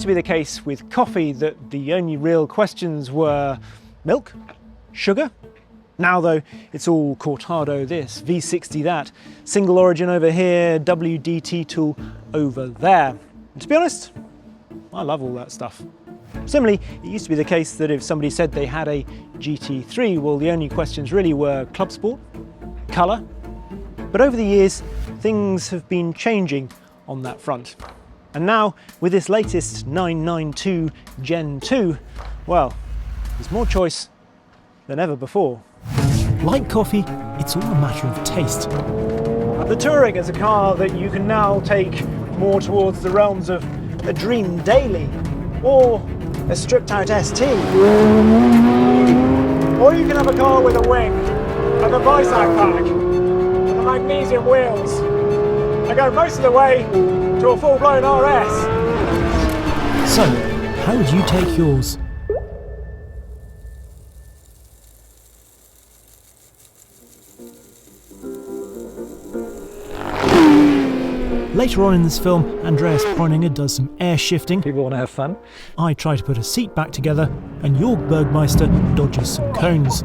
to be the case with coffee that the only real questions were milk, sugar. Now though, it's all Cortado this, V60 that, single origin over here, WDT tool over there. And to be honest, I love all that stuff. Similarly, it used to be the case that if somebody said they had a GT3, well, the only questions really were Clubsport, colour. But over the years, things have been changing on that front. And now, with this latest 992 Gen 2, well, there's more choice than ever before. Like coffee, it's all a matter of taste. The Touring is a car that you can now take more towards the realms of a dream daily, or a stripped out ST. Or you can have a car with a wing, and a bisac pack, and the magnesium wheels, and go most of the way to a full-blown RS. So, how would you take yours? Later on in this film, Andreas Pinger does some air shifting. People want to have fun. I try to put a seat back together, and Jörg Bergmeister dodges some cones.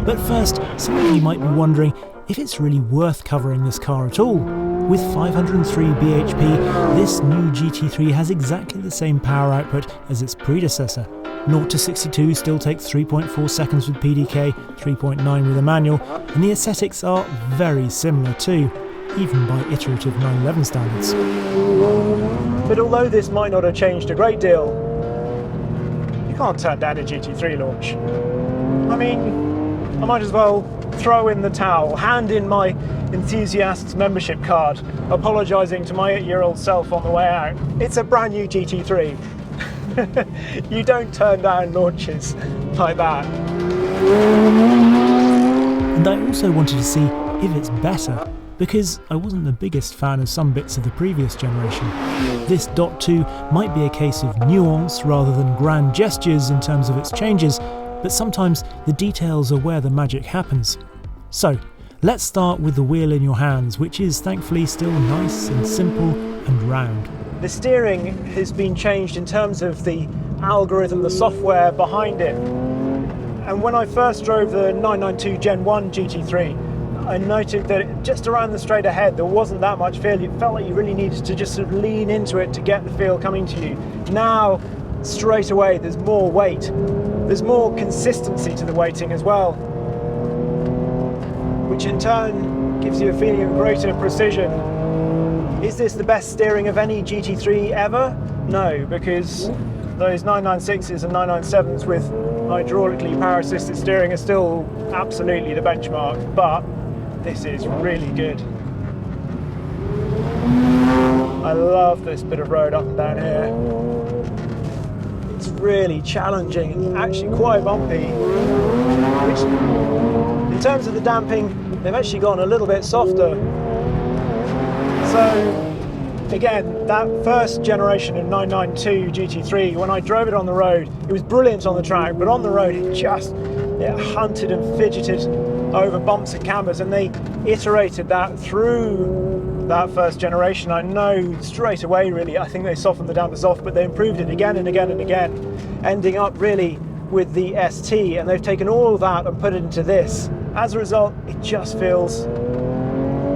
But first, some of you might be wondering if it's really worth covering this car at all. With 503 bhp, this new GT3 has exactly the same power output as its predecessor. 0 to 62 still takes 3.4 seconds with PDK, 3.9 with a manual, and the aesthetics are very similar too, even by iterative 911 standards. But although this might not have changed a great deal, you can't turn down a GT3 launch. I mean, I might as well throw in the towel, hand in my enthusiast's membership card, apologising to my 8-year-old self on the way out. It's a brand new GT3. You don't turn down launches like that. And I also wanted to see if it's better, because I wasn't the biggest fan of some bits of the previous generation. This Dot 2 might be a case of nuance rather than grand gestures in terms of its changes, but sometimes the details are where the magic happens. So, let's start with the wheel in your hands, which is thankfully still nice and simple and round. The steering has been changed in terms of the algorithm, the software behind it. And when I first drove the 992 Gen 1 GT3, I noted that just around the straight ahead there wasn't that much feel. It felt like you really needed to just sort of lean into it to get the feel coming to you. Now, straight away, there's more weight. There's more consistency to the weighting as well, which in turn gives you a feeling of greater precision. Is this the best steering of any GT3 ever? No, because those 996s and 997s with hydraulically power-assisted steering are still absolutely the benchmark, but this is really good. I love this bit of road up and down here. It's really challenging and actually quite bumpy, which in terms of the damping, they've actually gone a little bit softer. So again, that first generation of 992 GT3, when I drove it on the road, it was brilliant on the track, but on the road it hunted and fidgeted over bumps and cambers, and they iterated that through that first generation. I know straight away, really, I think they softened the dampers off, but they improved it again and again and again, ending up really with the ST, and they've taken all of that and put it into this. As a result, it just feels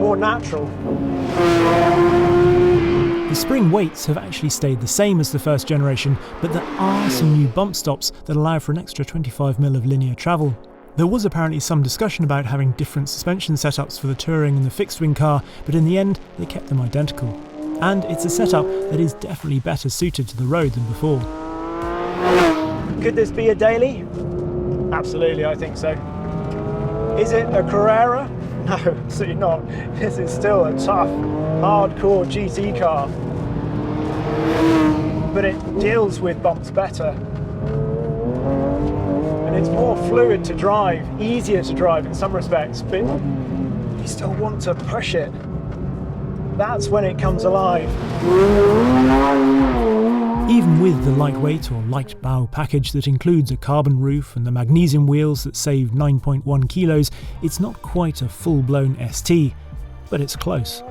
more natural. The spring weights have actually stayed the same as the first generation, but there are some new bump stops that allow for an extra 25mm of linear travel. There was apparently some discussion about having different suspension setups for the Touring and the fixed-wing car, but in the end they kept them identical. And it's a setup that is definitely better suited to the road than before. Could this be a daily? Absolutely, I think so. Is it a Carrera? No, absolutely not. This is still a tough, hardcore GT car. But it deals with bumps better. And it's more fluid to drive, easier to drive in some respects, but you still want to push it. That's when it comes alive. Even with the lightweight or light bow package that includes a carbon roof and the magnesium wheels that save 9.1 kilos, it's not quite a full-blown ST, but it's close.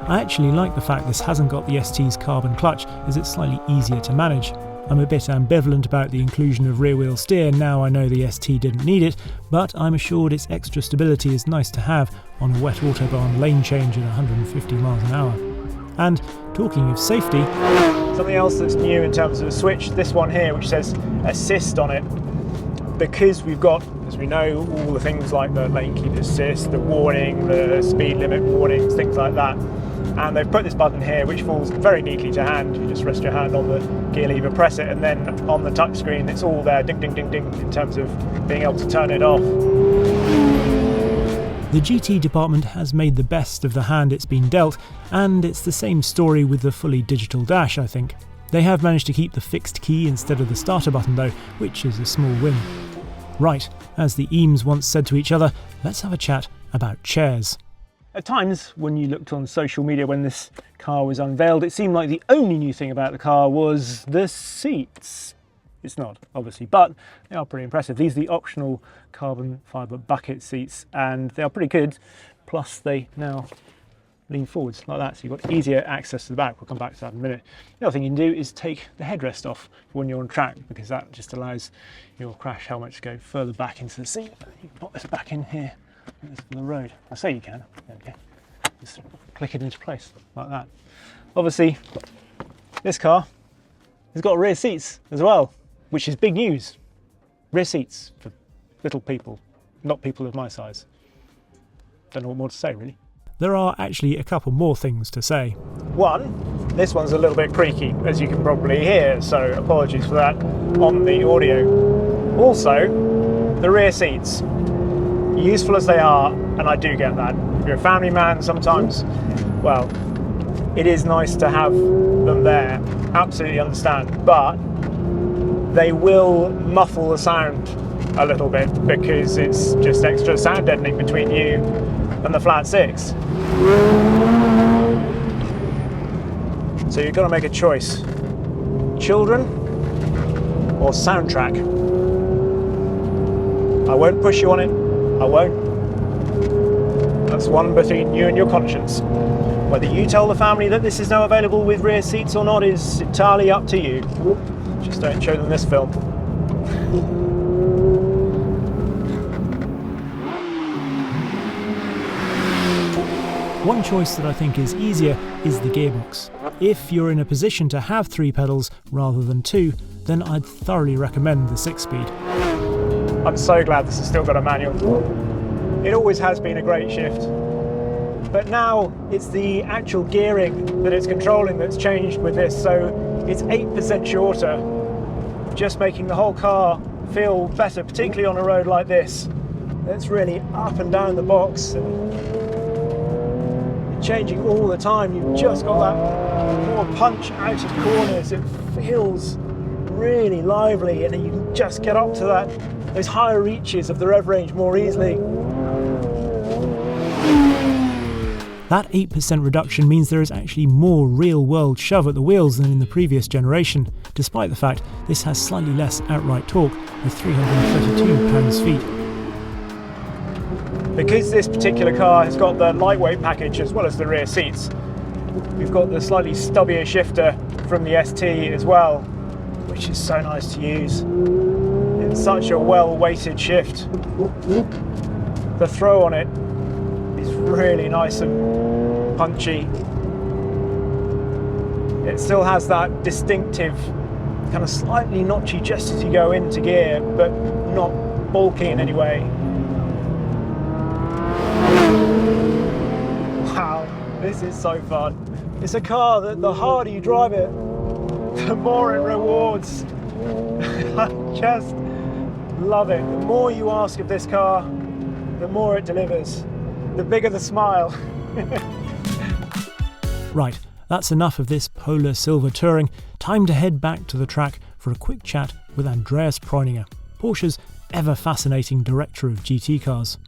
I actually like the fact this hasn't got the ST's carbon clutch, as it's slightly easier to manage. I'm a bit ambivalent about the inclusion of rear-wheel steer now I know the ST didn't need it, but I'm assured its extra stability is nice to have on a wet autobahn lane change at 150 miles an hour. And talking of safety, something else that's new in terms of the switch, this one here which says assist on it, because we've got, as we know, all the things like the lane keep assist, the warning, the speed limit warnings, things like that. And they've put this button here which falls very neatly to hand. You just rest your hand on the gear lever, press it, and then on the touch screen it's all there, ding ding ding ding, in terms of being able to turn it off. The GT department has made the best of the hand it's been dealt, and it's the same story with the fully digital dash, I think. They have managed to keep the fixed key instead of the starter button though, which is a small win. Right, as the Eames once said to each other, let's have a chat about chairs. At times, when you looked on social media when this car was unveiled, it seemed like the only new thing about the car was the seats. It's not, obviously, but they are pretty impressive. These are the optional carbon fibre bucket seats, and they are pretty good. Plus, they now lean forwards like that, so you've got easier access to the back. We'll come back to that in a minute. The other thing you can do is take the headrest off when you're on track, because that just allows your crash helmet to go further back into the seat. You can put this back in here. This is the road. I say you can. There we go. Just click it into place like that. Obviously, this car has got rear seats as well, which is big news. Rear seats for little people, not people of my size. Don't know what more to say, really. There are actually a couple more things to say. One, this one's a little bit creaky, as you can probably hear, so apologies for that on the audio. Also, the rear seats. Useful as they are, and I do get that. If you're a family man, sometimes, well, it is nice to have them there. Absolutely understand, but they will muffle the sound a little bit because it's just extra sound deadening between you and the flat six. So you've got to make a choice: children or soundtrack. I won't push you on it. I won't. That's one between you and your conscience. Whether you tell the family that this is now available with rear seats or not is entirely up to you. Just don't show them this film. One choice that I think is easier is the gearbox. If you're in a position to have 3 pedals rather than 2, then I'd thoroughly recommend the 6-speed. I'm so glad this has still got a manual. It always has been a great shift. But now it's the actual gearing that it's controlling that's changed with this, so it's 8% shorter, just making the whole car feel better, particularly on a road like this. It's really up and down the box and changing all the time. You've just got that more punch out of corners. It feels really lively, and you can just get up to those higher reaches of the rev range more easily. That 8% reduction means there is actually more real-world shove at the wheels than in the previous generation, despite the fact this has slightly less outright torque with 332 pounds-feet. Because this particular car has got the lightweight package as well as the rear seats, we've got the slightly stubbier shifter from the ST as well, which is so nice to use. It's such a well-weighted shift. The throw on it is really nice and punchy. It still has that distinctive kind of slightly notchy just as you go into gear, but not bulky in any way. Wow, this is so fun. It's a car that the harder you drive it, the more it rewards. I just love it. The more you ask of this car, the more it delivers. The bigger the smile. Right, that's enough of this Polar Silver touring. Time to head back to the track for a quick chat with Andreas Pinger, Porsche's ever-fascinating director of GT cars.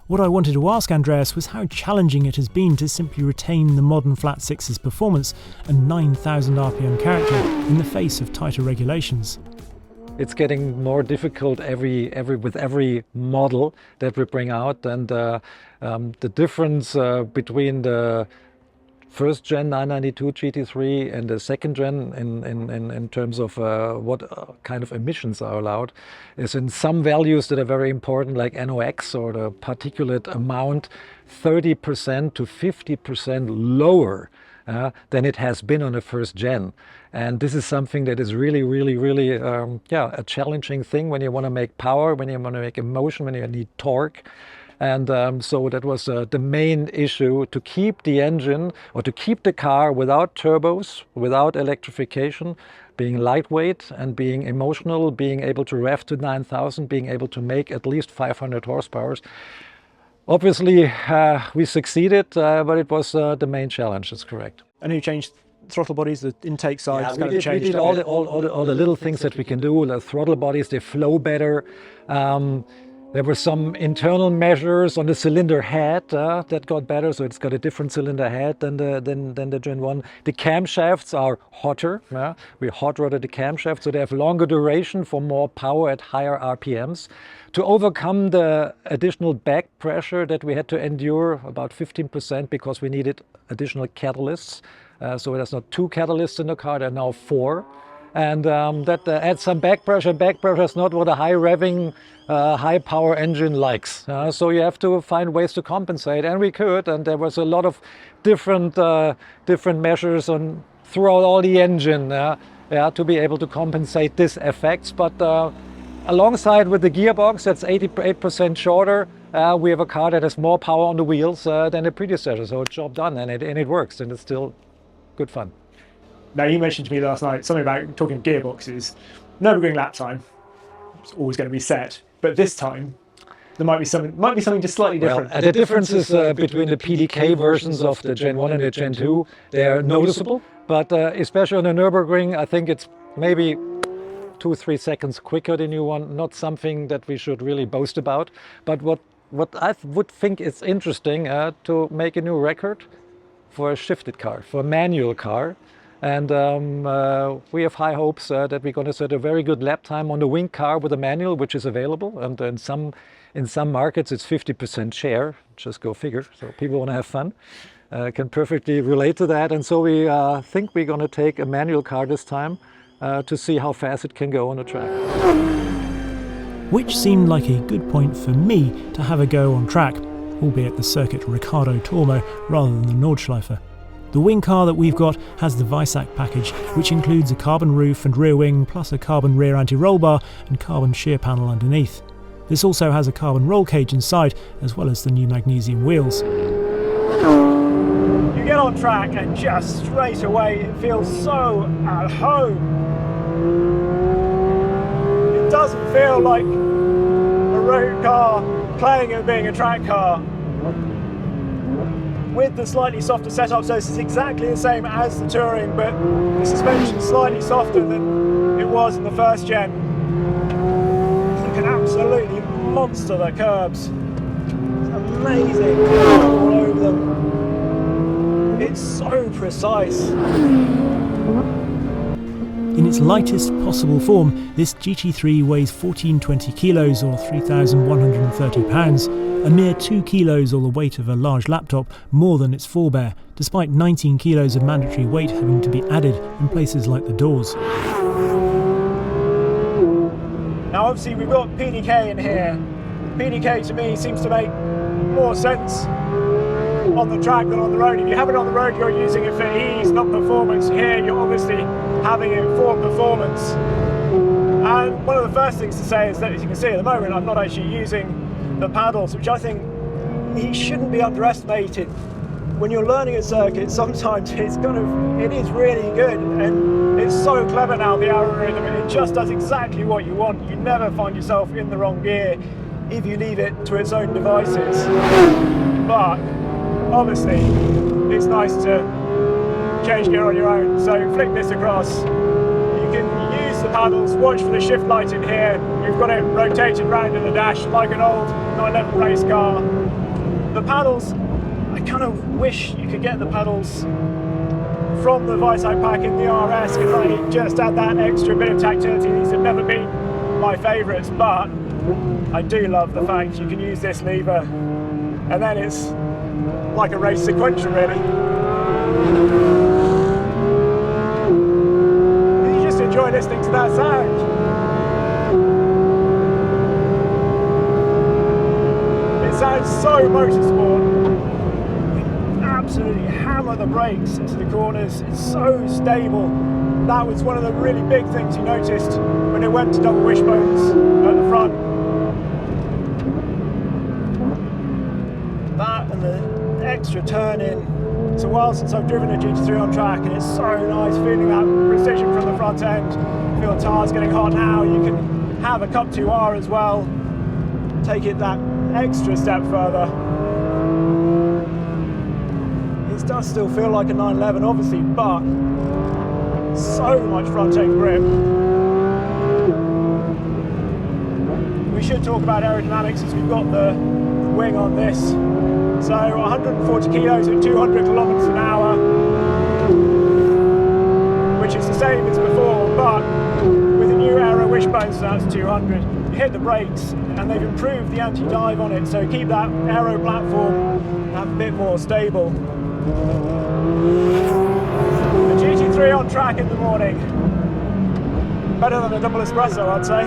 What I wanted to ask Andreas was how challenging it has been to simply retain the modern flat six's performance and 9,000 RPM character in the face of tighter regulations. It's getting more difficult with every model that we bring out, and the difference between the first gen 992 GT3 and the second gen in terms of what kind of emissions are allowed is in some values that are very important, like NOx, or the particulate amount, 30% to 50% lower than it has been on the first gen. And this is something that is really, really, really a challenging thing when you want to make power, when you want to make emotion, when you need torque. And so that was the main issue, to keep the engine, or to keep the car without turbos, without electrification, being lightweight and being emotional, being able to rev to 9,000, being able to make at least 500 horsepower. Obviously, we succeeded, but it was the main challenge, that's correct. And you changed throttle bodies, the intake side? Yeah, we did all the little things that we can do. The throttle bodies, they flow better. There were some internal measures on the cylinder head that got better, so it's got a different cylinder head than the Gen 1. The camshafts are hotter. We hot rodded the camshafts, so they have longer duration for more power at higher RPMs. To overcome the additional back pressure that we had to endure, about 15%, because we needed additional catalysts. So there's not 2 catalysts in the car, there are now 4. And that adds some back pressure. Back pressure is not what a high revving, high power engine likes. So you have to find ways to compensate, and we could. And there was a lot of different measures throughout all the engine to be able to compensate this effects. But alongside with the gearbox, that's 88% shorter, we have a car that has more power on the wheels than the predecessor. So it's job done, and it works, and it's still good fun. Now, you mentioned to me last night something about talking gearboxes. Nürburgring lap time, it's always going to be set, but this time there might be something just slightly different. Well, the differences between the PDK versions of the Gen 1 and the Gen 2, they're noticeable, but especially on the Nürburgring, I think it's maybe 2-3 seconds quicker than you want. Not something that we should really boast about, but what I would think is interesting to make a new record for a shifted car, for a manual car. And we have high hopes that we're going to set a very good lap time on the wing car with a manual, which is available. And in some markets, it's 50% share. Just go figure. So people want to have fun. Can perfectly relate to that. And so we think we're going to take a manual car this time to see how fast it can go on the track. Which seemed like a good point for me to have a go on track, albeit the circuit Riccardo Tormo rather than the Nordschleife. The wing car that we've got has the Weissach package, which includes a carbon roof and rear wing, plus a carbon rear anti-roll bar and carbon shear panel underneath. This also has a carbon roll cage inside, as well as the new magnesium wheels. You get on track and just straight away it feels so at home. It doesn't feel like a road car playing at being a track car. With the slightly softer setup, so this is exactly the same as the Touring, but the suspension's slightly softer than it was in the first gen. You can absolutely monster the curbs. It's amazing all over them. It's so precise. In its lightest possible form, this GT3 weighs 1420 kilos or 3,130 pounds, a mere 2 kilos or the weight of a large laptop more than its forebear, despite 19 kilos of mandatory weight having to be added in places like the doors. Now obviously we've got PDK in here. PDK to me seems to make more sense on the track than on the road. If you have it on the road, you're using it for ease, not performance. Here you're obviously having it for performance. And one of the first things to say is that, as you can see at the moment, I'm not actually using the paddles, which I think he shouldn't be underestimated. When you're learning a circuit, sometimes it is really good, and it's so clever now, the algorithm. It just does exactly what you want. You never find yourself in the wrong gear if you leave it to its own devices. But obviously, it's nice to change gear on your own. So flick this across. You can use the paddles, watch for the shift light in here. You've got it rotated round in the dash like an old 911 race car. The paddles, I kind of wish you could get the paddles from the Weissach pack in the RS, because they just add that extra bit of tactility. These have never been my favourites, but I do love the fact you can use this lever and then it's like a race sequential really. You just enjoy listening to that sound. It sounds so motorsport. We absolutely hammer the brakes into the corners. It's so stable. That was one of the really big things you noticed when it went to double wishbones at the front. That and the extra turn in. It's a while since I've driven a GT3 on track, and it's so nice feeling that precision from the front end. Feel the tyres getting hot now. You can have a Cup 2R as well. Take it that extra step further. It does still feel like a 911 obviously, but so much front end grip. We should talk about aerodynamics as we've got the wing on this. So 140 kilos at 200 kilometers an hour, which is the same as before, but with the new aero wishbone, so that's 200. You hit the brakes and they've improved the anti-dive on it, so keep that aero platform a bit more stable. The GT3 on track in the morning. Better than a double espresso, I'd say.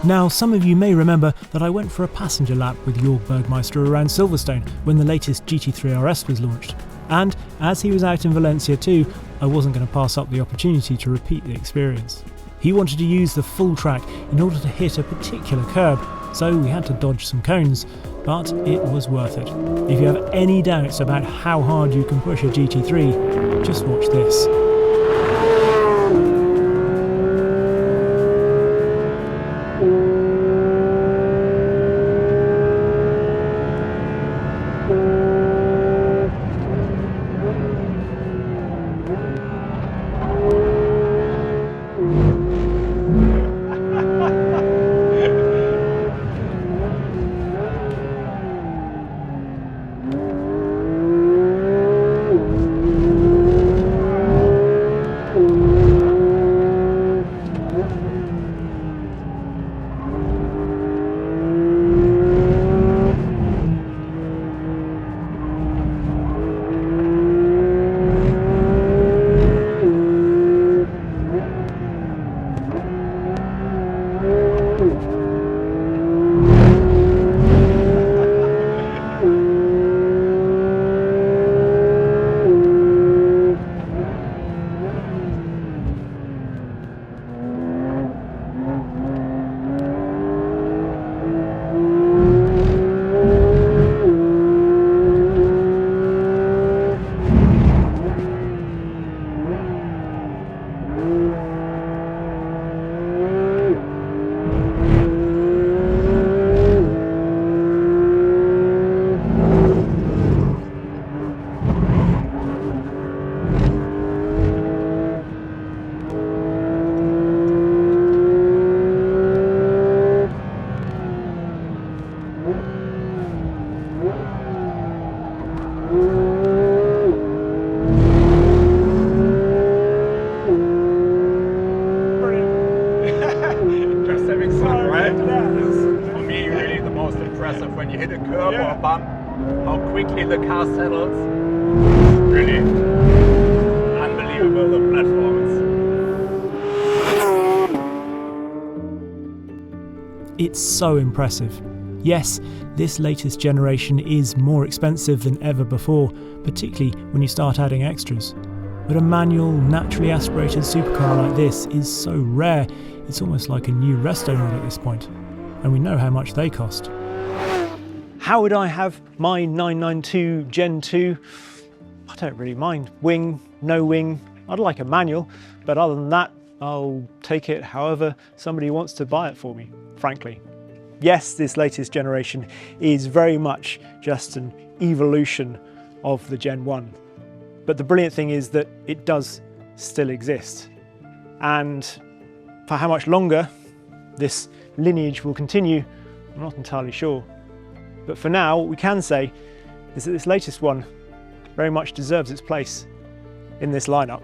Now, some of you may remember that I went for a passenger lap with Jörg Bergmeister around Silverstone when the latest GT3 RS was launched. And as he was out in Valencia too, I wasn't going to pass up the opportunity to repeat the experience. He wanted to use the full track in order to hit a particular curb, so we had to dodge some cones, but it was worth it. If you have any doubts about how hard you can push a GT3, just watch this. When you hit a curb or a bump, how quickly the car settles. Really unbelievable, the platforms. It's so impressive. Yes, this latest generation is more expensive than ever before, particularly when you start adding extras. But a manual, naturally aspirated supercar like this is so rare, it's almost like a new resto mod at this point. And we know how much they cost. How would I have my 992 Gen 2? I don't really mind. Wing, no wing. I'd like a manual, but other than that, I'll take it however somebody wants to buy it for me, frankly. Yes, this latest generation is very much just an evolution of the Gen 1. But the brilliant thing is that it does still exist. And for how much longer this lineage will continue, I'm not entirely sure. But for now, what we can say is that this latest one very much deserves its place in this lineup.